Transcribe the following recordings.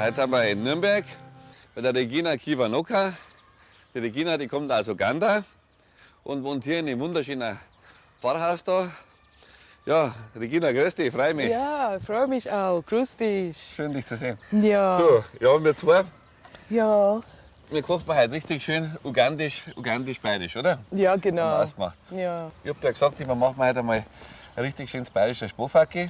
heute sind wir in Nürnberg bei der Regina Kiwanuka. Die Regina, die kommt aus Uganda und wohnt hier in einem wunderschönen Pfarrhaus da. Ja, Regina, grüß dich, freue mich. Ja, freue mich auch. Grüß dich. Schön, dich zu sehen. Ja. Du, ja, wir zwei, Ja. wir kochen heute richtig schön ugandisch-bayerisch, oder? Ja, Haben wir genau. ausgemacht. Ja. Ich hab dir gesagt, wir machen heute einmal ein richtig schönes bayerisches Spofacki.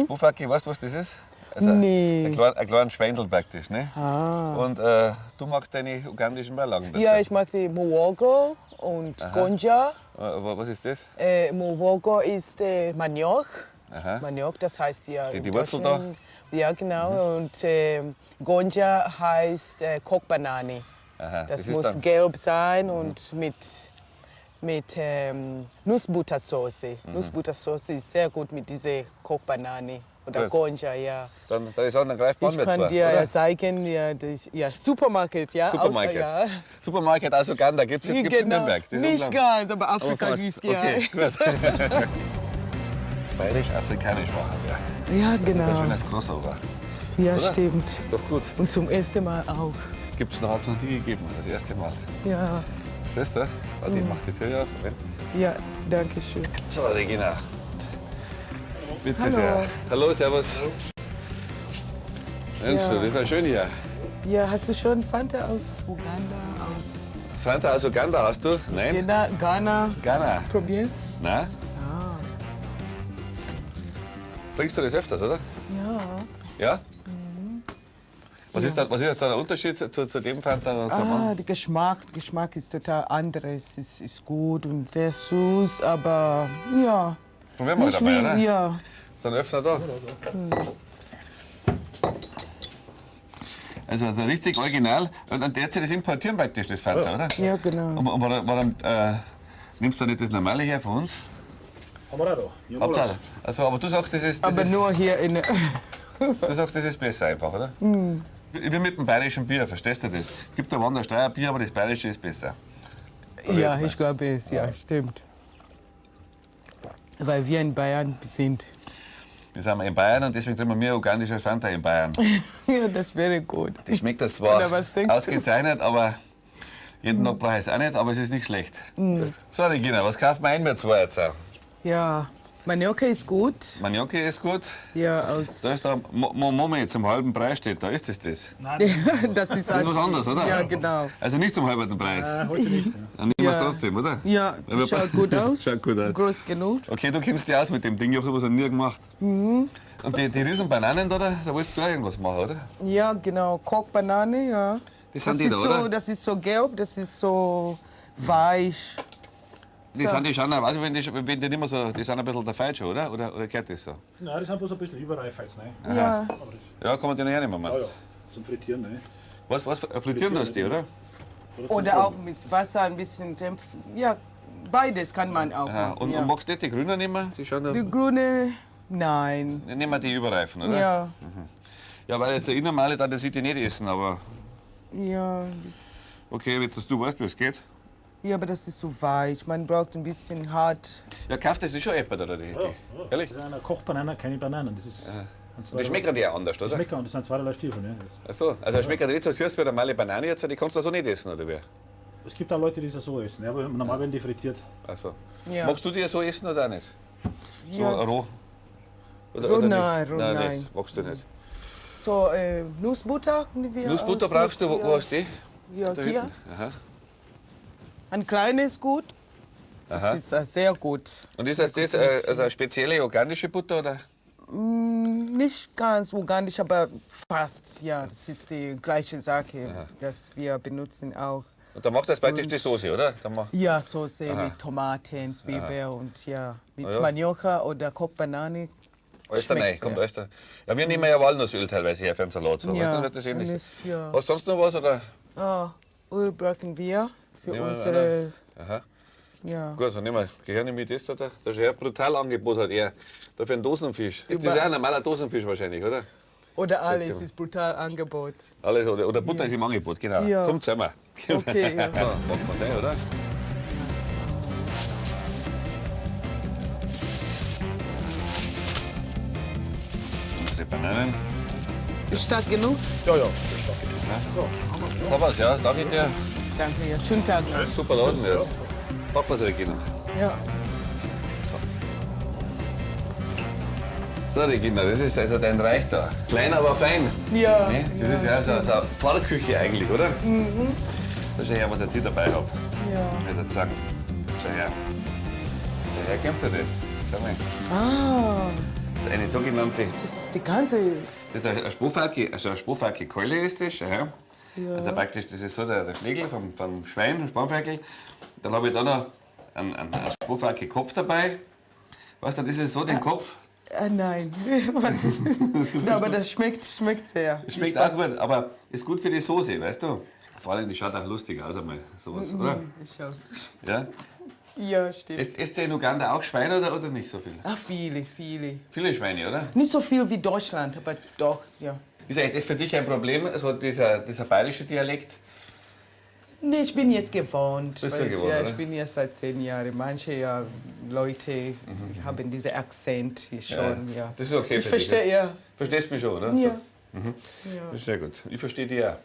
Spofacki, weißt du, was das ist? Also Nee. ein kleiner Schwendel praktisch, ne? Ah. Und du magst deine ugandischen Beilagen dazu. Ja, ich mag die Muwogo und Gonja. Was ist das? Muwogo ist Maniok. Aha. Maniok, das heißt ja. Die in Wurzel Deutschland- Ja, genau. Und Gonja heißt Kochbanane. Aha. Das ist muss dann, gelb sein und mit Nussbuttersauce. Nussbuttersauce ist sehr gut mit dieser Kochbanane oder Gut. Gonja, ja. dann greift man Ich mit kann zwei, dir oder? zeigen, ja, Supermarkt, ja. Supermarket. Außer, ja. Supermarket aus Uganda gibt es in Nürnberg. Das ist Nicht unglaublich. ganz, aber Afrika fast. ist ja. Okay, gut. Bayerisch-afrikanisch machen wir. Ja, Das ist ein genau. schönes Crossover. Ja, oder? stimmt. Ist doch gut. Und zum ersten Mal auch. Gibt es noch nie gegeben, das erste Mal. Ja, Siehst du? Warte, ich mach die Tür auf. Moment. ja, danke schön. So, Regina. Bitte Hallo. sehr. Hallo, servus. Mensch, Ja. du, das ist ja schön hier. Ja, hast du schon Fanta aus Uganda, aus Fanta aus Uganda hast du? Nein? Ghana Ghana. probiert? Na? Ah, Trinkst du das öfters, oder? ja. Ja? Was ist jetzt da der Unterschied zu dem Fanta? Und zum anderen? Der Geschmack ist total anders. Es ist gut und sehr süß, aber ja. Probieren wir Nicht dabei, wie, oder? ja. Ist ein Öffner da? Also richtig original. Und derzeit das importieren praktisch, das Fanta, oder? Ja, genau. Und warum nimmst du nicht das normale her von uns? Haben wir auch da. Hier haben wir Hauptsache. Also, aber du sagst, das ist, Aber nur hier in. du sagst, das ist besser einfach, oder? Wie mit dem bayerischen Bier, verstehst du das? Es gibt ein Wandersteuer Bier, aber das bayerische ist besser. Ja, ich glaube es, ja, stimmt. Weil wir in Bayern sind. Wir sind in Bayern und deswegen trinken wir mehr ugandisches Fanta in Bayern. Ja, das wäre gut. Das schmeckt das zwar Oder was denkst du? ausgezeichnet, aber jeden Tag brauche ich es auch nicht, aber es ist nicht schlecht. So, Regina, was kaufen wir ein mit zwei jetzt? Ja, Manioka ist gut. Manioki ist gut. Ja, aus. Da ist der Moment zum halben Preis steht da. Ist das? Nein, Das ist Das ist was anderes, oder? Ja, genau. Also nicht zum halben Preis. heute nicht. Dann nehmen wir es Ja. trotzdem, oder? Ja, Aber- schaut gut aus. Schaut gut aus. Groß genug. Okay, du kennst dich aus mit dem Ding, ich habe sowas noch nie gemacht. Und die riesen Bananen da wolltest du auch irgendwas machen, oder? Ja, genau. Kochbanane, ja. Das sind die da, ist oder? so, das ist so gelb, das ist so weich. Die sind die schon, weiß ich, wenn die nicht mehr so, die sind ein bisschen der Falsche, oder? Oder gehört das so? Nein, die sind bloß ein bisschen überreif jetzt. Ne? Ja, Aber das, Ja, kann man die noch hernehmen, ja, meinst ja, du? zum Frittieren. Ne? Was frittieren das die, oder? oder auch mit Wasser ein bisschen dämpfen. Ja, beides kann man auch Aha. machen. Und, ja. und magst du nicht die Grünen nehmen? Die schauen Die grüne, nein. nehmen wir die überreifen, oder? Ja, Ja, weil jetzt eine normale, da das ich die nicht essen, aber ja, das, okay, jetzt dass du weißt, wie es geht. ja, aber das ist so weich. Man braucht ein bisschen hart. Ja, kauft das ist schon Äpfel, oder? Die, Ehrlich? Das sind eine Kochbanane, keine Bananen. Das ist, Die schmecken ja anders, das oder? schmecken, das sind zweierlei Stiefel. Ne? Ach so, also schmeckt nicht so süß wie eine normale Banane jetzt, die kannst du so nicht essen, oder wie? Es gibt auch Leute, die das so essen. Ja, aber normal werden die frittiert. Ach so. Ja. Magst du die so essen oder auch nicht? So Ja. roh? Roh, nicht? nein, roh, Nein, nein. nicht. Magst du nicht. So, Nussbutter. Können wir Nussbutter auch brauchst du, mit, wo hast du die? Ja, Da hier. hinten. Aha. Ein kleines gut. Das Aha. ist sehr gut. Und ist das also eine spezielle ugandische Butter, oder? Nicht ganz ugandisch, aber fast. Ja, das ist die gleiche Sache, das wir benutzen auch. Und da machst du jetzt praktisch die Soße, oder? Ja, Soße mit Tomaten, Zwiebeln und ja, mit ja. Manioka oder Kochbanane. Alles da rein, Schmeckt's, kommt ja. alles da. Ja, wir nehmen ja Walnussöl teilweise her für einen Salat. So. Ja, Weißt du, das ähnlich. alles, ja. Hast du sonst noch was, oder? Öl brauchen wir für Nehmen wir unsere. Aha. Ja. Gut, dann nehmen wir, gehören wir das da. Das ist ja ein brutal Angebot hat er. Da für einen Dosenfisch. Das ist ja ein normaler Dosenfisch wahrscheinlich, oder? Oder alles Schätze mal. ist brutal Angebot. Alles, oder Butter ist im Angebot, genau. Ja. Kommt zusammen. Okay, ja. So, machen wir sein, oder? Unsere Bananen. Ist stark genug? Ja, ja, das ist stark. So, haben wir's. So was, ja. Danke dir. Danke, ja. Schönen Tag noch. Super Laden jetzt. Pack was, Regina. Ja. So, Regina, das ist also dein Reich da. Klein, aber fein. Ja. Ne? Das ist ja so eine Pfarrküche eigentlich, oder? Mhm. Da schau her, was ich jetzt hier dabei habe. Ja. Ich würde sagen, schau her. Schau her, kennst du das? Schau mal. Ah, Das ist eine sogenannte, das ist die ganze. das ist eine Sprohfalke Keule ist das, schau her. Ja. Also praktisch, das ist so der Schlägel vom Schwein, vom Spanferkel. Dann habe ich da noch einen Sprohfalke Kopf dabei. Weißt du, das ist so den Kopf. Ah, nein. Was ist das? Ja, aber das schmeckt sehr. Schmeckt auch gut, aber ist gut für die Soße, weißt du? Vor allem, die schaut auch lustig aus, einmal sowas, oder? Ich schau. Ja? Ja, stimmt. Isst ihr in Uganda auch Schweine oder nicht so viel? Ach, viele, viele. Viele Schweine, oder? Nicht so viel wie Deutschland, aber doch, ja. Ist eigentlich das für dich ein Problem, so dieser bayerische Dialekt? Nee, ich bin jetzt gewohnt. Bist du weil gewohnt, ja, oder? ich bin jetzt seit 10 Jahren. Manche ja, Leute haben diesen Akzent hier schon. Ja. Das ist okay Ich für dich, verstehe, ja. Verstehst mich schon, oder? Ja. So. Das ist sehr gut. Ich verstehe dich auch.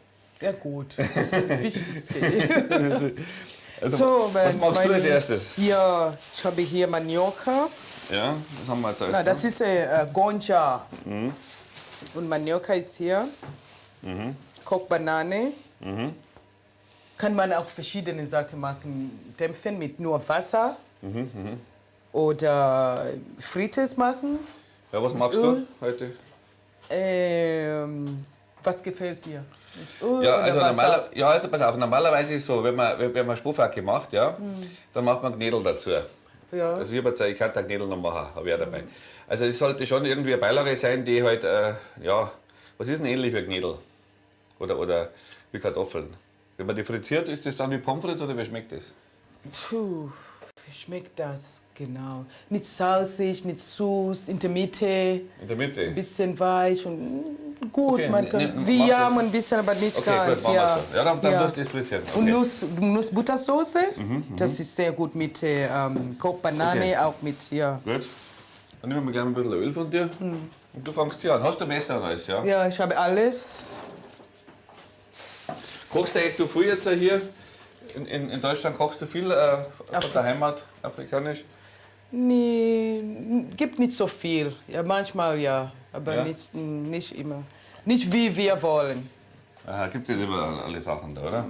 Ja, gut. Das ist das Wichtigste. Also, So, was machst du als meine- erstes? Ja, ich habe hier Manioka. Ja, das haben wir als Na, erstes. das ist Gonja. Und Manioka ist hier. Kochbanane. Kann man auch verschiedene Sachen machen. Dämpfen mit nur Wasser. Oder Frites machen. Ja, was machst du heute? Was gefällt dir? Mit Öl Ja, oder also, Wasser? also pass auf, normalerweise ist es so, wenn man Sprohfacke macht, ja, dann macht man Knädel dazu. Ja. Also ich habe jetzt, ich kann da Knädel noch machen, habe ich auch dabei. Also es sollte schon irgendwie eine Beilage sein, die halt, ja, was ist denn ähnlich wie Knädel? Oder wie Kartoffeln. Wenn man die frittiert, ist das dann wie Pommes frites oder wie schmeckt das? Puh, wie schmeckt das genau? Nicht salzig, nicht süß, in der Mitte, In der Mitte? ein bisschen weich und gut. Okay, Man kann, mach wie das. Jam ein bisschen, aber nicht Okay, ganz. gut, machen wir so. Ja, dann tust du das frittieren. Und Okay. Nussbuttersoße, das ist sehr gut mit Kochbanane, Okay. auch mit, ja. Gut. Dann nehmen wir gleich ein bisschen Öl von dir. Und du fängst hier an. Hast du Messer und alles, ja? Ja, ich habe alles. Kochst du eigentlich du viel jetzt hier? In Deutschland kochst du viel von der Heimat, afrikanisch? Nee, gibt nicht so viel. Ja, manchmal ja, aber Ja? nicht immer. Nicht wie wir wollen. Aha, gibt es ja immer alle Sachen da, oder?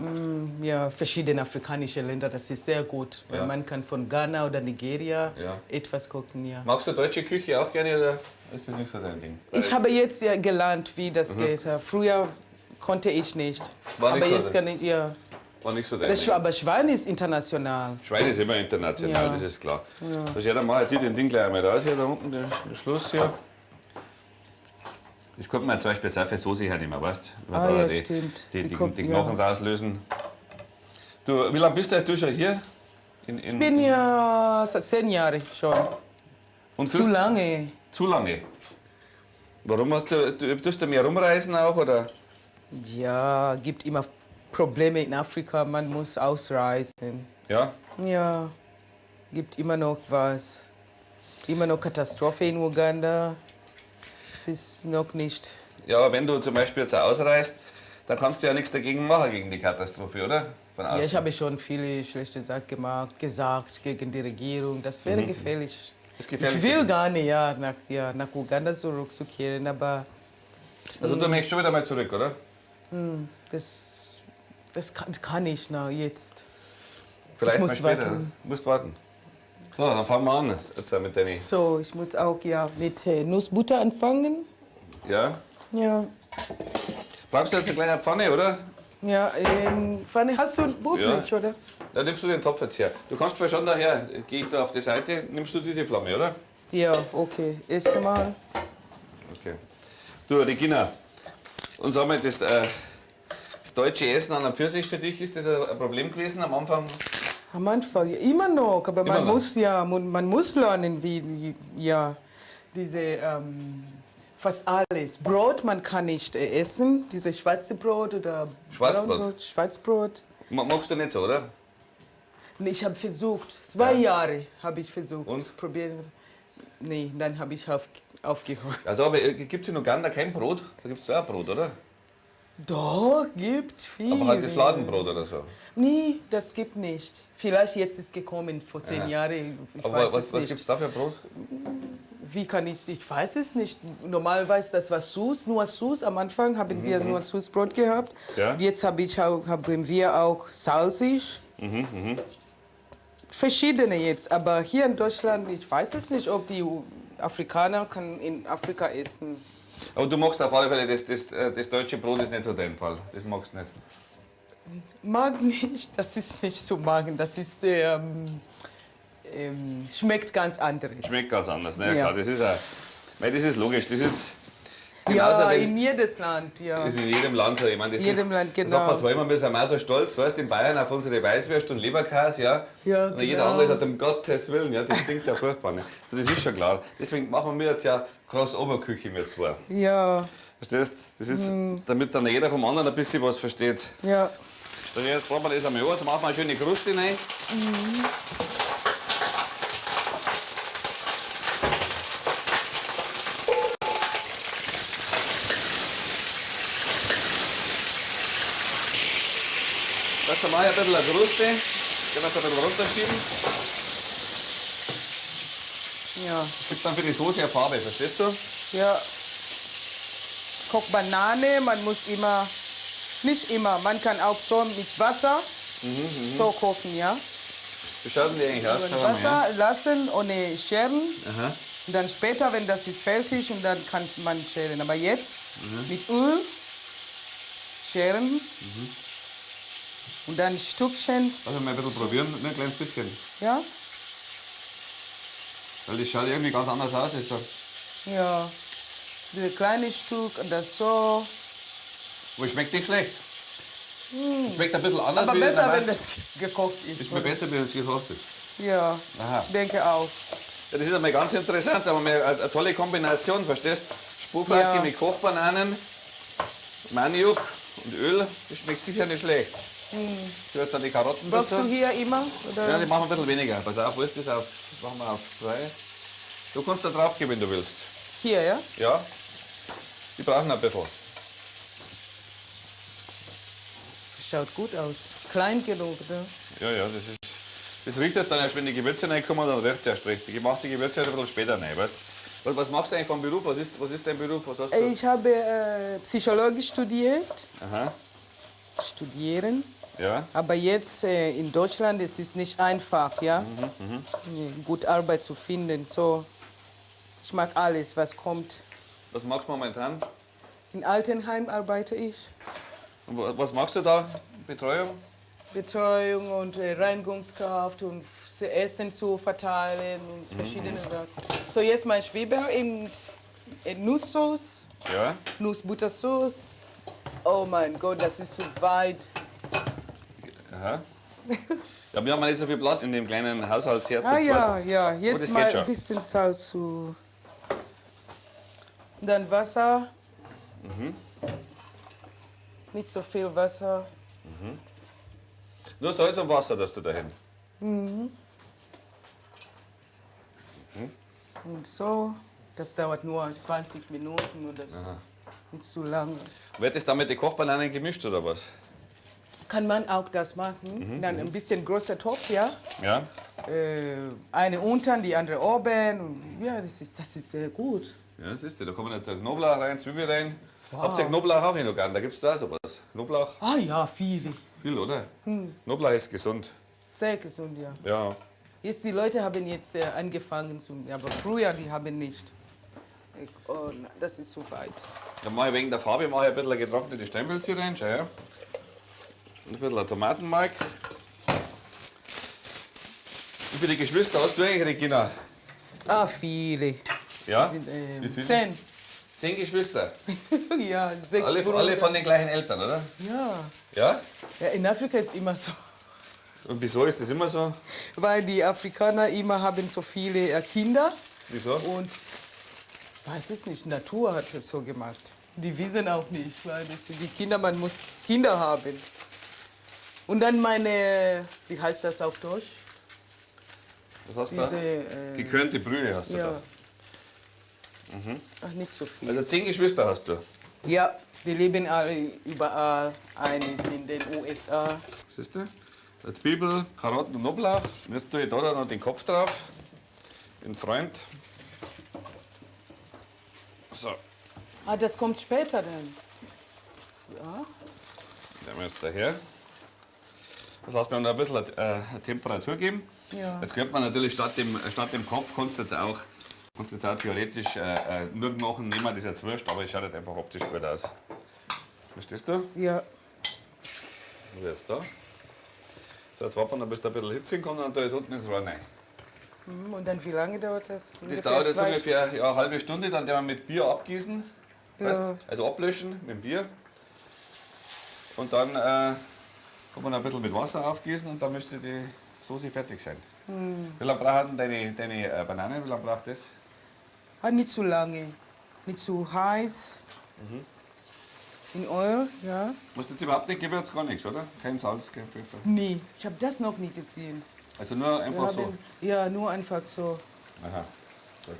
Ja, verschiedene afrikanische Länder, das ist sehr gut. Weil Ja. man kann von Ghana oder Nigeria Ja. etwas kochen, ja. Magst du deutsche Küche auch gerne oder ist das nicht so dein Ding? Ich habe jetzt ja gelernt, wie das geht. Früher konnte ich nicht. War nicht aber so jetzt kann ich, ja. War nicht so dein Das, Ding. aber Schwein ist international. Schwein ist immer international, Ja. das ist klar. Ja. Ja, dann mach ich den Ding gleich einmal raus, hier da unten, den Schluss hier. Das kommt man zum Beispiel sehr für Soße hernehmen, weißt du? Ah, ja, stimmt. Die kommt- Knochen rauslösen. Du, wie lange bist du schon hier? Ich bin ja seit 10 Jahren schon. Und Zu lange. Zu lange. Warum hast tust du mehr rumreisen auch, oder? Ja, gibt immer Probleme in Afrika, man muss ausreisen. Ja? Ja, gibt immer noch was. Immer noch Katastrophe in Uganda. Es ist noch nicht. Ja, aber wenn du zum Beispiel jetzt ausreist, dann kannst du ja nichts dagegen machen, gegen die Katastrophe, oder? Von Ja, außen. ich habe schon viele schlechte Sachen gemacht, gesagt gegen die Regierung. Das wäre gefährlich. Das ist gefährlich Ich will gar nicht nach Uganda zurückzukehren, aber Also du möchtest schon wieder mal zurück, oder? das kann ich jetzt. Vielleicht muss mal später. warten. Du musst warten. So, dann fangen wir an jetzt mit deinen. So, ich muss auch ja mit Nussbutter anfangen. Ja? Ja. Brauchst du jetzt eine kleine Pfanne, oder? Ja, Fanny, hast du ein Buchmilch, oder? Dann nimmst du den Topf jetzt her. Du kannst zwar schon daher, gehe ich da auf die Seite, nimmst du diese Flamme, oder? Ja, okay. Erst einmal. Okay. Du, Regina, und sag mal, das deutsche Essen an und für sich für dich, ist das ein Problem gewesen am Anfang? Am Anfang, ja, immer noch, aber Immer man noch. muss ja, man muss lernen, wie ja, diese, fast alles. Brot, man kann nicht essen, diese schwarze Brot oder Schwarzbrot? Braunbrot, Schwarzbrot. Magst du nicht so, oder? Nee, ich habe versucht, 2 Jahre habe ich versucht. Und? Probieren. Nee, dann habe ich auf aufgehört. Also, aber gibt es in Uganda kein Brot? Da gibt es auch Brot, oder? Doch, gibt viel. Aber halt das Fladenbrot oder so. Nee, das gibt nicht. Vielleicht jetzt ist gekommen vor 10 Jahren. Ich Aber weiß was es nicht. gibt es da für Brot? Wie kann ich weiß es nicht. Normalerweise das war Sus, nur Sus. Am Anfang haben wir nur Susbrot gehabt. Ja. Jetzt haben wir auch salzig. Verschiedene jetzt. Aber hier in Deutschland, ich weiß es nicht, ob die Afrikaner kann in Afrika essen. Aber du magst auf alle Fälle, das deutsche Brot ist nicht so dein Fall. Das magst du nicht. Mag nicht, das ist nicht zu machen. Das ist, schmeckt ganz anderes. Schmeckt ganz anders, ne? Ja, Ja. klar, das ist auch, weil das ist logisch. Das ist genauso, Ja, wenn, in jedes Land, ja. das ist in jedem Land so. Ich meine, das Jedem ist, Land, das sagt man genau. zwar immer, wir sind auch so stolz, weißt, in Bayern auf unsere Weißwürste und Leberkäse, ja. Ja, Und jeder genau. andere sagt, um Gottes Willen, ja, das stinkt ja furchtbar. Ne? Also das ist schon klar. Deswegen machen wir jetzt ja Cross-Oberküche, wir zwei. Ja, Verstehst? Das ist, damit dann jeder vom anderen ein bisschen was versteht. ja. So, jetzt brauchen wir das einmal aus, machen wir eine schöne Kruste rein. Das mache ich ein bisschen eine Kruste, können wir es ein bisschen runterschieben. Ja, Gibt dann für die Soße eine Farbe, verstehst du? ja. Kocht Banane, man muss immer, nicht immer, man kann auch so mit Wasser so kochen, ja. Wie schaut denn die eigentlich aus? Und Schau mal her. Wasser lassen ohne Scheren. Aha. Und dann später, wenn das ist fertig, und dann kann man scheren. Aber jetzt mit Öl scheren und dann Stückchen, Also mal ein bisschen probieren, nur ein kleines bisschen. ja. Weil das schaut irgendwie ganz anders aus. Ist so. Ja, diese kleine Stück und das so. Aber es schmeckt nicht schlecht. Schmeckt ein bisschen anders Aber wie besser, normal. wenn das gekocht ist. Ist mir besser, wenn es gekocht ist. Ja, Aha. ich denke auch. Ja, das ist einmal ganz interessant, aber eine tolle Kombination, verstehst? Spurflake Ja. mit Kochbananen, Maniok und Öl, das schmeckt sicher nicht schlecht. Du hast dann die Karotten Brauchst dazu. du hier immer? Oder? Ja, die machen wir ein bisschen weniger. Pass auf, wo ist das? Machen wir auf 2. Du kannst da drauf geben, wenn du willst. Hier, ja? Ja? Die brauchen ein bisschen. Schaut gut aus. Klein genug, ne? Ja, ja, das riecht jetzt dann erst, wenn die Gewürze reinkommen, dann riecht es erst recht. Ich mache die Gewürze halt ein bisschen später rein, weißt du? Was machst du eigentlich vom Beruf? Was ist dein Beruf? Was hast du? Ich habe Psychologie studiert, Aha, studieren. ja. Aber jetzt in Deutschland es ist nicht einfach, ja? Gut Arbeit zu finden. So, ich mag alles, was kommt. Was machst du momentan? In Altenheim arbeite ich. Und was machst du da? Betreuung? Betreuung und Reinigungskraft und Essen zu verteilen und verschiedene Sachen. So, jetzt mein Schweber in Nusssoße, Ja. Nussbuttersauce. Oh mein Gott, das ist zu weit. Aha. Ja, wir haben nicht so viel Platz in dem kleinen Haushaltsherd. zu Ah zweit. ja, ja, das jetzt geht mal schon. ein bisschen Salz zu. Dann Wasser. Nicht so viel Wasser. Nur Salz und Wasser, dass du dahin. Und so. Das dauert nur 20 Minuten oder so. Nicht zu lange. Wird das dann mit den Kochbananen gemischt oder was? Kann man auch das machen. Dann ein bisschen großer Topf, ja. Ja. Eine unten, die andere oben. Und ja, das ist sehr gut. Ja, das ist da kommen jetzt Knoblauch rein, Zwiebel rein. Habt ihr Knoblauch auch in Uganda? Gibt es da sowas? Knoblauch? Ah ja, viele. Viel, oder? Knoblauch ist gesund. Sehr gesund, ja. Ja. Jetzt die Leute haben jetzt angefangen zu, aber früher die haben nicht. Oh, na, das ist zu weit. Dann mache ich wegen der Farbe mache ich ein bisschen getrocknete Stempelchen rein, schau her. Und ein bisschen Tomatenmark. Wie viele Geschwister hast du eigentlich, Regina? Ah, viele. Ja? Sind, Wie viele? 10. 10 Geschwister. Ja, 6 Alle Brüder. von den gleichen Eltern, oder? Ja. Ja? Ja, in Afrika ist immer so. Und wieso ist das immer so? Weil die Afrikaner immer haben so viele Kinder Wieso? und weiß es nicht, Natur hat es so gemacht. Die wissen auch nicht, weil das sind die Kinder, man muss Kinder haben. Und dann meine, wie heißt das auf Deutsch? Was hast du da? Diese, Gekörnte Brühe hast du ja, da. Ach, nicht so viel. Also 10 Geschwister hast du. Ja, die leben alle überall. Eine ist in den USA. Siehst du? Eine Zwiebel, Karotten und Knoblauch. Und jetzt tue ich da noch den Kopf drauf. Den Freund. So, Ah, das kommt später dann. Ja. nehmen wir jetzt daher. Das lassen wir noch ein bisschen eine Temperatur geben. Ja. Jetzt könnte man natürlich statt dem Kopf, kannst du jetzt auch theoretisch nur Knochen nehmen, das ist jetzt wurscht, aber es schaut halt einfach optisch gut aus. Verstehst du? Ja. Und jetzt da. So, jetzt warten wir, bis da ein bisschen Hitze kommt und da ist unten ins Rohr rein. Und dann wie lange dauert das? Das dauert jetzt ungefähr eine halbe Stunde, dann werden wir mit Bier abgießen. Weißt? Also ablöschen mit dem Bier. Und dann kann man ein bisschen mit Wasser aufgießen und dann müsste die Soße fertig sein. Wie lange brauchen deine Bananen? Wie lange braucht das? Ah, nicht zu lange. Nicht zu heiß. In Öl, ja. Musst jetzt überhaupt nicht Gewürz, gar nichts, oder? Kein Salz, kein Pfeffer. Nee, ich habe das noch nie gesehen. Also nur einfach so. Ja, nur einfach so. Aha, gut.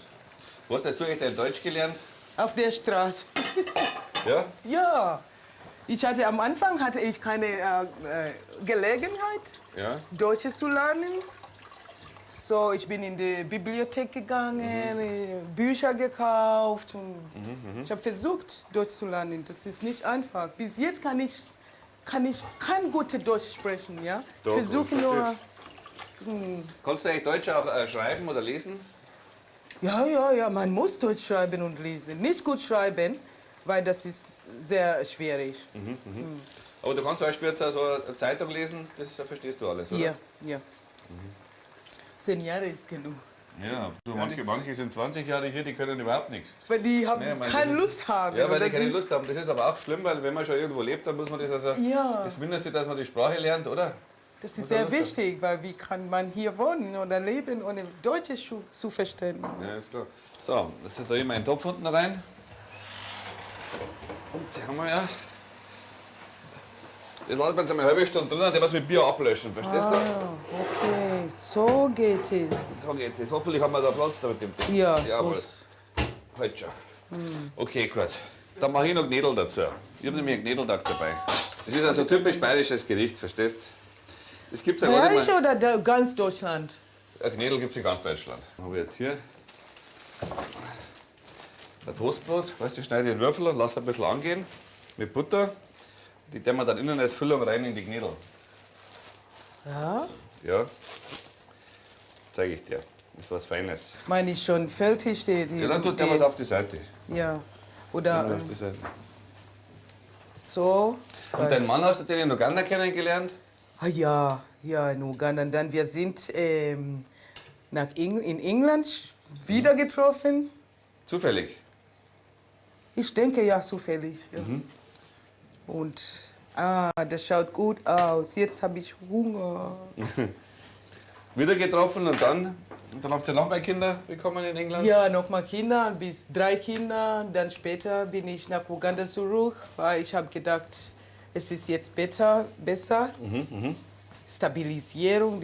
Wo hast du echt Deutsch gelernt? Auf der Straße. Ja? Ja. Am Anfang hatte ich keine Gelegenheit, Ja. Deutsch zu lernen. So, ich bin in die Bibliothek gegangen, Bücher gekauft und ich habe versucht, Deutsch zu lernen. Das ist nicht einfach. Bis jetzt kann ich kein gutes Deutsch sprechen, ja. Doch, Versuche ich nur. Kannst du eigentlich Deutsch auch schreiben oder lesen? Ja, man muss Deutsch schreiben und lesen. Nicht gut schreiben, weil das ist sehr schwierig. Aber du kannst zum Beispiel jetzt also eine Zeitung lesen, das verstehst du alles, oder? Ja. 10 Jahre ist genug. Ja, du, manche sind 20 Jahre hier, die können überhaupt nichts. Weil die haben Nee, ich meine, keine das Lust haben. Ja, weil oder die keine sie- Lust haben. Das ist aber auch schlimm, weil wenn man schon irgendwo lebt, dann muss man das also... Ja. Das Mindeste, dass man die Sprache lernt, oder? Das Muss ist er sehr Lust haben. wichtig, weil wie kann man hier wohnen oder leben, ohne Deutsch zu verstehen? Ja, ist klar. So, jetzt tue ich meinen Topf unten rein. Und jetzt haben wir ja... Das lassen wir jetzt eine halbe Stunde drin, der was mit Bier ablöschen, verstehst du? Okay, so geht es. So geht das. Hoffentlich haben wir da Platz da mit dem Ding. Ja, Jawohl. muss. Halt schon. Okay, gut. Dann mache ich noch Gnädel dazu. Ich habe nämlich einen Gnädeltag dabei. Das ist also ein typisch bayerisches Gericht, verstehst du? Das gibt es ja gar nicht Bayerisch mehr. oder ganz Deutschland? Ein Gnädel gibt es in ganz Deutschland. Dann habe ich jetzt hier ein Toastbrot. Weißt du, ich schneide in Würfel und lasse ein bisschen angehen mit Butter. Die tun wir dann innen als Füllung rein in die Gnädel. Ja. Ja. Zeige ich dir. Das ist was Feines. Meine ich schon fertig, die Ja, dann tut der was auf die Seite. Ja. Oder Auf die Seite. so. Und deinen Mann hast du den in Uganda kennengelernt? Ah, ja, in Uganda. Und dann wir sind in England wieder getroffen. Zufällig. Ich denke ja, zufällig. Ja. Und das schaut gut aus. Jetzt habe ich Hunger. Wieder getroffen und dann habt ihr noch mehr Kinder bekommen in England? Ja, nochmal Kinder, bis 3 Kinder. Dann später bin ich nach Uganda zurück, weil ich habe gedacht, es ist jetzt besser. Stabilisierung,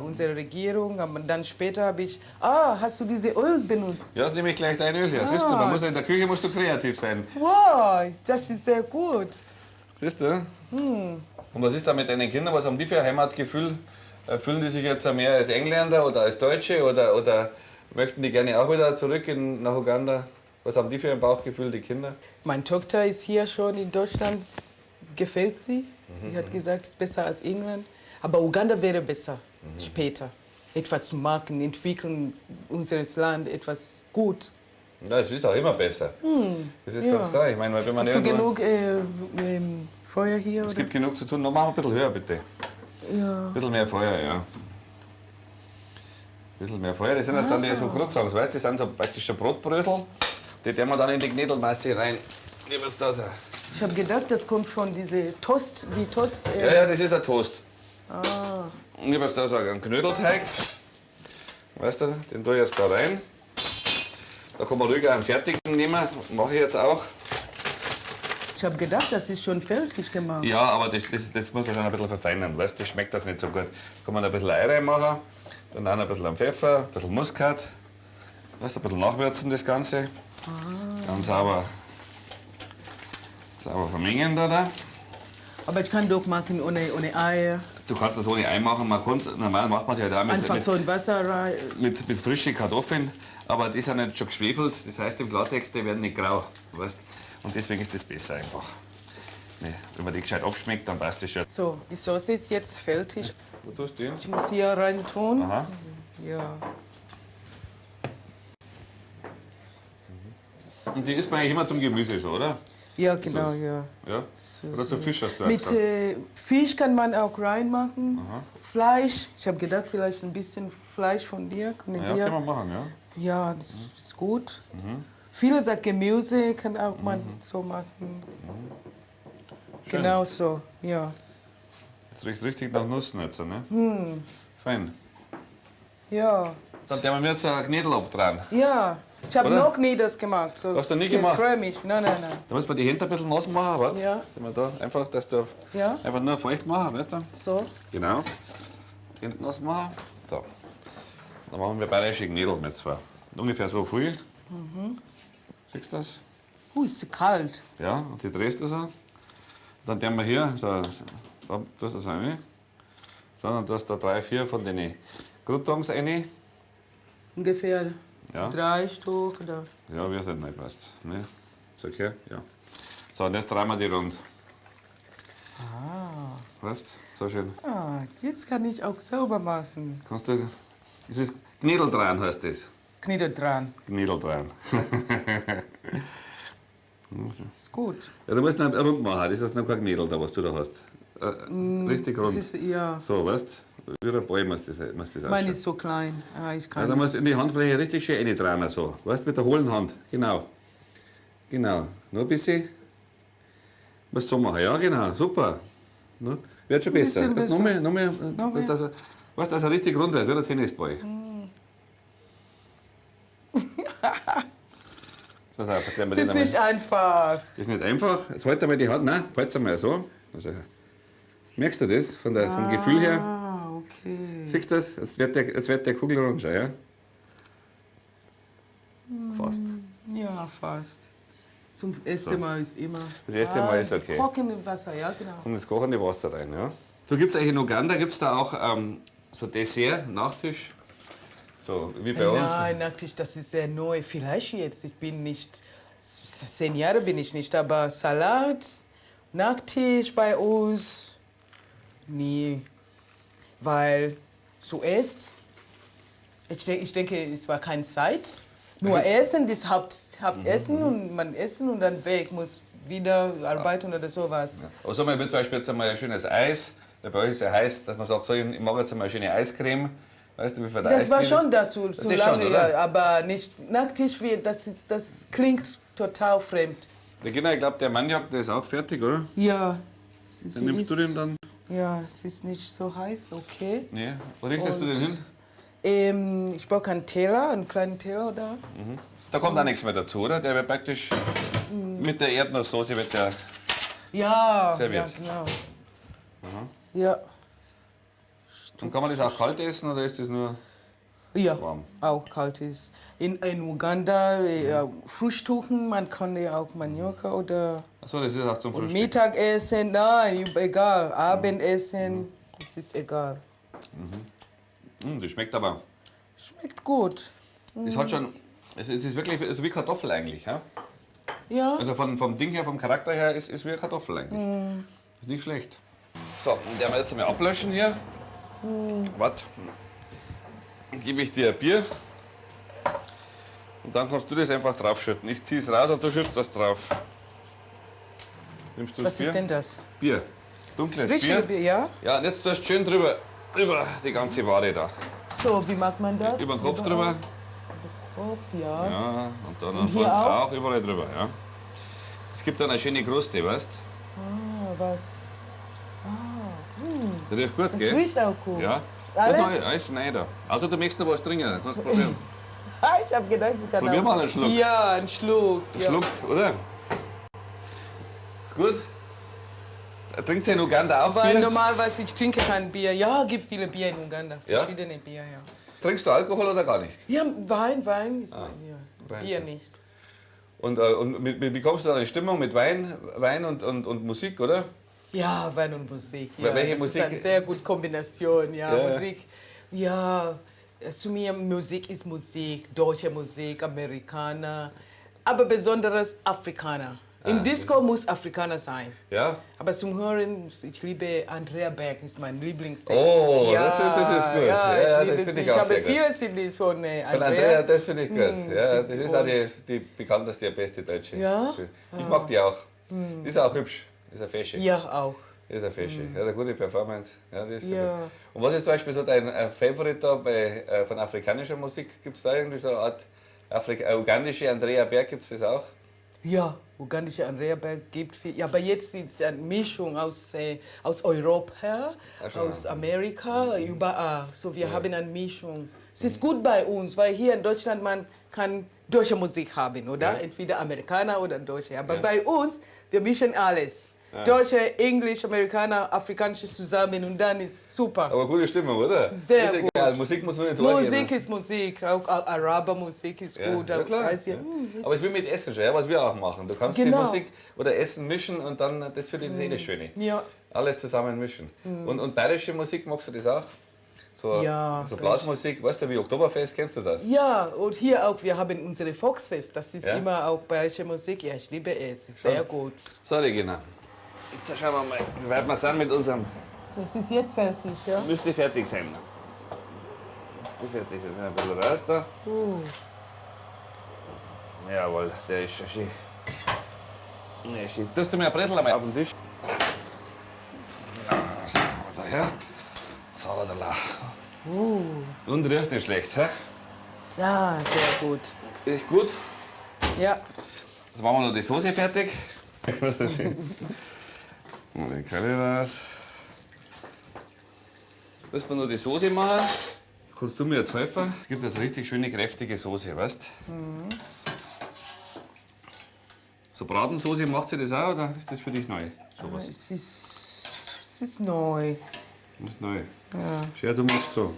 unsere Regierung. Aber dann später habe ich, hast du diese Öl benutzt? Ja, das nehme ich gleich dein Öl her. Siehst du, man muss in der Küche musst du kreativ sein. Wow, das ist sehr gut. Siehst du? Und was ist da mit deinen Kindern? Was haben die für ein Heimatgefühl? Fühlen die sich jetzt mehr als Engländer oder als Deutsche oder möchten die gerne auch wieder zurück nach Uganda? Was haben die für ein Bauchgefühl, die Kinder? Meine Tochter ist hier schon in Deutschland, gefällt sie. Sie hat gesagt, es ist besser als England. Aber Uganda wäre besser, später. Etwas zu machen, entwickeln, unseres Land, etwas gut. Ja, es ist auch immer besser. Das ist ja. ganz klar. Ich meine, weil wenn man Hast du irgendwo... genug Feuer hier? Es Oder? gibt genug zu tun. Noch mal ein bisschen höher, bitte. Ja. Ein bisschen mehr Feuer, ja. Ein bisschen mehr Feuer. Das sind jetzt dann die so Kruzangs, weißt du? Das sind so praktisch so Brotbrötel. Die tun wir dann in die Gnädelmasse rein. Nehmen wir es da so. Ich habe gedacht, das kommt von diese Toast, die Toast. Ja, das ist ein Toast. Ah. Und ich habe jetzt da so einen Knödelteig. Weißt du, den tue ich jetzt da rein. Da kann man ruhig einen fertigen nehmen. Mache ich jetzt auch. Ich habe gedacht, das ist schon fertig gemacht. Ja, aber das muss man dann ein bisschen verfeinern. Weißt du, das schmeckt das nicht so gut. Da kann man ein bisschen Ei reinmachen, dann auch ein bisschen Pfeffer, ein bisschen Muskat. Weißt, ein bisschen nachwürzen das Ganze. Dann sauber vermengen da. Aber ich kann doch machen ohne Eier. Du kannst das ohne Ei machen. Normal macht man es ja da Einfach so in Wasser rein. mit frischen Kartoffeln. Aber die sind nicht schon geschwefelt. Das heißt im Klartext, die werden nicht grau. Weißt? Und deswegen ist das besser einfach. Nee, wenn man die gescheit abschmeckt, dann passt das schon. So, die Soße ist jetzt fertig. Wo tust du den? Ich muss hier rein tun. Aha. Ja. Und die isst man eigentlich immer zum Gemüse so, oder? Ja, genau, So. ja. Ja? Oder zu Fisch hast du auch Mit gesagt. Fisch kann man auch reinmachen. Fleisch. Ich habe gedacht, vielleicht ein bisschen Fleisch von dir. Können Ja, wir? kann man machen, ja. Ja, das ist gut. Viele sagen, Gemüse kann auch man so machen. Schön. Genau so, ja. Das riecht richtig nach Nüssen jetzt, ne? Fein. Ja, Dann tun wir jetzt ein Knädel dran. ja. Ich habe Oder? noch nie das gemacht. So, Hast du nie ich gemacht? freue mich. Nein, nein, nein. Da muss man die Hände ein bisschen nass machen, warte. Ja. Dass wir da einfach, dass du Ja, einfach nur feucht machen, weißt du? so. Genau. Die Hände nass machen. So. Dann machen wir bayerische Knädel mit zwei. Ungefähr so viel. Siehst du das? Ist so kalt. Ja, und die drehst du so. Dann tun wir hier, so, da tust du das rein. So, dann tust du da 3, 4 von den Croutons rein. Ungefähr Ja. 3 Stück. Oder? Ja, wir sind nicht passt. Ne? Ist okay? Ja. So, und jetzt drehen wir die rund. Weißt so schön. Ah, jetzt kann ich auch sauber machen. Kannst du. Das ist Knädel dran, heißt das. Knete dran. Knädel dran. Ist gut. Ja, du musst noch rund machen, das ist jetzt noch kein Knädel da, was du da hast. Richtig Das rund. ist, ja. So, weißt du? Wie ein Ball muss das Meine ausschauen. ist so klein. Ah, ich Ja, kann. da musst du in die Handfläche richtig schön rein dran, so. Weißt du, mit der hohlen Hand. Genau. Genau. Nur ein bisschen. Musst du so machen, ja, genau. Super. Ne? Wird schon besser. bisschen Jetzt noch mehr, noch mehr. Noch mehr. Weißt du, dass er richtig rund wird, wie ein Tennisball. Pass auf, erklären wir Das den ist einmal. nicht einfach. Das ist nicht einfach. Jetzt halt einmal die Hand. Nein, halt einmal so. Also, merkst du das vom Gefühl her? Ah, okay. Siehst du das? Jetzt wird der Kugel rund schon, ja? Fast. Ja, fast. Zum ersten Mal ist immer. Das erste Mal ist okay. Trockenes Wasser, ja, genau. Und das kochende Wasser rein, ja? Du gibt's eigentlich in Uganda, gibt's da auch so Dessert, Nachtisch? So wie bei uns? Nein, Nachtisch, das ist sehr neu. Vielleicht jetzt. Ich bin nicht. 10 Jahre bin ich nicht, aber Salat, Nachtisch bei uns. Nie. Weil zuerst, ich denke, es war keine Zeit. Nur Essen, das Hauptessen und man essen und dann weg, muss wieder arbeiten oder sowas. Aber so mal, wie zum Beispiel jetzt einmal ein schönes Eis. Weil bei euch ist ja heiß, dass man sagt, so, ich mache jetzt einmal eine schöne Eiscreme. Weißt du, wie viel der Das war Eiscreme- schon das zu ist lange, schon, oder? ja, aber nicht Nachtisch, das klingt total fremd. Ja, genau, ich glaube, der Maniok, der ist auch fertig, oder? Ja, es ist, Dann nimmst du den dann? Ja, es ist nicht so heiß, okay. Nee. Wo richtest du den hin? Ich brauche einen Teller, einen kleinen Teller da. Da kommt auch nichts mehr dazu, oder? Der wird praktisch mit der Erdnusssoße wird der. Ja, Serviert. ja, genau. Ja, Und kann man das auch kalt essen oder ist das nur ja, warm? auch kalt ist. In Uganda frühstücken, man kann ja auch Manioka oder Achso, das ist auch zum Frühstück. Mittagessen, nein, egal, Abendessen, es ist egal. Das schmeckt aber. Schmeckt gut. Es hat schon. Es ist wirklich es ist wie Kartoffel eigentlich. Ja? Ja, Also vom Ding her, vom Charakter her, ist wie eine Kartoffel eigentlich. Ist nicht schlecht. So, und der wir jetzt einmal ablöschen hier. Warte. Dann gebe ich dir ein Bier. Und dann kannst du das einfach draufschütten. Ich ziehe es raus und du schützt das drauf. Nimmst du das was Bier? ist denn das? Bier. Dunkles Richtige Bier. Bier, ja? Ja, und jetzt tust du schön drüber die ganze Ware da. So, wie macht man das? Über den Kopf drüber. Kopf, ja. Ja, und dann Und hier einfach auch? überall drüber. Ja. Es gibt dann eine schöne Kruste, weißt Ah, was? du? Das riecht gut, Das gell? riecht auch gut. Ja. Alles? Das ist noch alles rein da. Also du möchtest noch was trinken, kannst du probieren. Ah, ich habe gedacht, ich kann Probier auch. mal einen Schluck. Ja, einen Schluck. Ein ja. Schluck, oder? Ist gut? Trinkt ihr in Uganda auch Weil Bier? normalerweise ich trinke kein Bier. Ja, gibt viele Bier in Uganda. Ja? Verschiedene Bier, ja. trinkst du Alkohol oder gar nicht? Ja, Wein ist ja. Wein. Bier nicht. Und wie kommst du da in Stimmung mit Wein und Musik, oder? Ja, Wein und Musik. Ja, Welche das Musik? ist eine sehr gute Kombination. Ja, Ja. Musik. Ja, zu mir Musik ist Musik. Deutsche Musik, Amerikaner, aber besonders Afrikaner. Im Disco muss Afrikaner sein. Ja? Aber zum Hören, ich liebe Andrea Berg, ist mein Lieblingsding. Oh, das ist gut. Ja, Ja, ich das liebe finde sie. ich auch habe sehr gut. viele CDs von Von Andrea. Andrea, das finde ich gut. Ja, das ist auch und- die bekannteste, die beste Deutsche. Ja? Ich mag die auch. Die ist auch hübsch. Ist ein Fesche. Ja, auch. Ist ein Fesche. Ja, eine gute Performance. Ja, die ist Ja. super. Und was ist zum Beispiel so dein Favorit da von afrikanischer Musik? Gibt es da irgendwie so eine Art ugandische Andrea Berg, gibt es das auch? Ja, ugandische Andrea Berg gibt viel. Ja, aber jetzt ist es eine Mischung aus Europa, schon. aus Amerika, überall. So, wir haben eine Mischung. Es ist gut bei uns, weil hier in Deutschland man kann deutsche Musik haben, oder? Ja. Entweder Amerikaner oder Deutsche. Aber Ja. bei uns, wir mischen alles. Deutsche, Englisch, Amerikaner, Afrikanisches zusammen und dann ist super. Aber gute Stimmung, oder? Sehr ist gut. egal. Musik muss nur ins Ohr gehen. Musik ist Musik, auch Arabermusik ist Ja, gut. ja, auch klar. Asien. Ja. Aber es will mit Essen schon, ja, was wir auch machen. Du kannst die Genau. Musik oder Essen mischen und dann, das finde ich das eh das Schöne. Ja. Alles zusammen mischen. Und bayerische Musik, magst du das auch? So, Ja, so Blasmusik, weißt du, wie Oktoberfest, kennst du das? Ja, und hier auch, wir haben unsere Volksfest. Das ist Ja? immer auch bayerische Musik. Ja, ich liebe es. Ist sehr gut. So, Regina. Jetzt schauen wir mal, wie weit wir sind mit unserem. So, es ist jetzt fertig, ja? Müsste fertig sein. Müsste fertig sein. Ein bisschen raus da. Jawohl, der ist schon schön. Der ist schön. Tust du mir ein Brettel einmal auf den Tisch? Ja, so, daher. Sauerla. Und riecht nicht schlecht, hä? Ja, sehr gut. Riecht gut. Ja, Jetzt machen wir noch die Soße fertig. Was das ist? Und den Currywurst. Müssen wir noch die Soße machen. Kannst du mir jetzt helfen? Es gibt jetzt richtig schöne, kräftige Soße, weißt du? So Bratensoße, macht sie das auch oder ist das für dich neu? Sowas. es ist neu. Das ist neu. Ja. Scher, du machst so.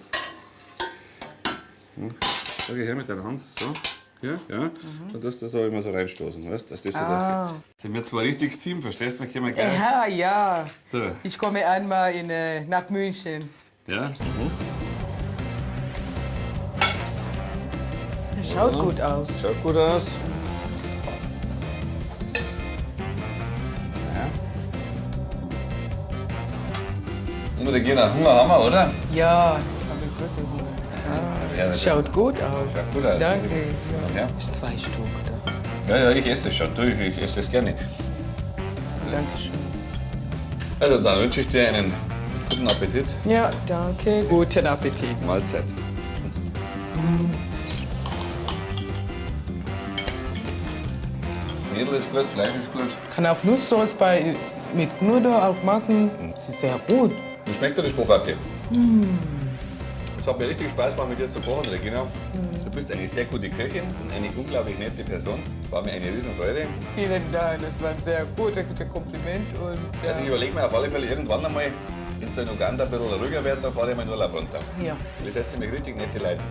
Sag ich her mit deiner Hand. So. Hier, ja. Und das da so immer so reinstoßen, weißt du? Dass das so durchgeht. Sind wir zwar ein richtiges Team, verstehst du? Wir können gleich. Ja, ja. Da. Ich komme einmal nach München. Ja. Das schaut gut aus. Schaut gut aus. Ja. Und Regina, Hunger haben wir, oder? Ja, ich habe große Hunger. Ja, das Schaut gut aus. Schaut gut aus. Danke. Ja. Ja. 2 Stück, oder? Ja, ich esse das schon. Du, ich esse das gerne. Dankeschön. Also dann wünsche ich dir einen guten Appetit. Ja, danke. Guten Appetit. Mahlzeit. Knödel ist gut, Fleisch ist gut. Kann auch Nusssoße mit Knödel auch machen. Es ist sehr gut. Wie schmeckt dir das Spofacke? Es hat mir richtig Spaß gemacht, mit dir zu kochen, Regina. Du bist eine sehr gute Köchin und eine unglaublich nette Person. War mir eine Riesenfreude. Vielen Dank, das war ein sehr guter Kompliment. Und, ja. Also ich überlege mir auf alle Fälle irgendwann einmal, wenn es da in Uganda ein bisschen ruhiger wird, dann fahre ich mal in Urlaub runter. Ja. Das sind nämlich richtig nette Leute.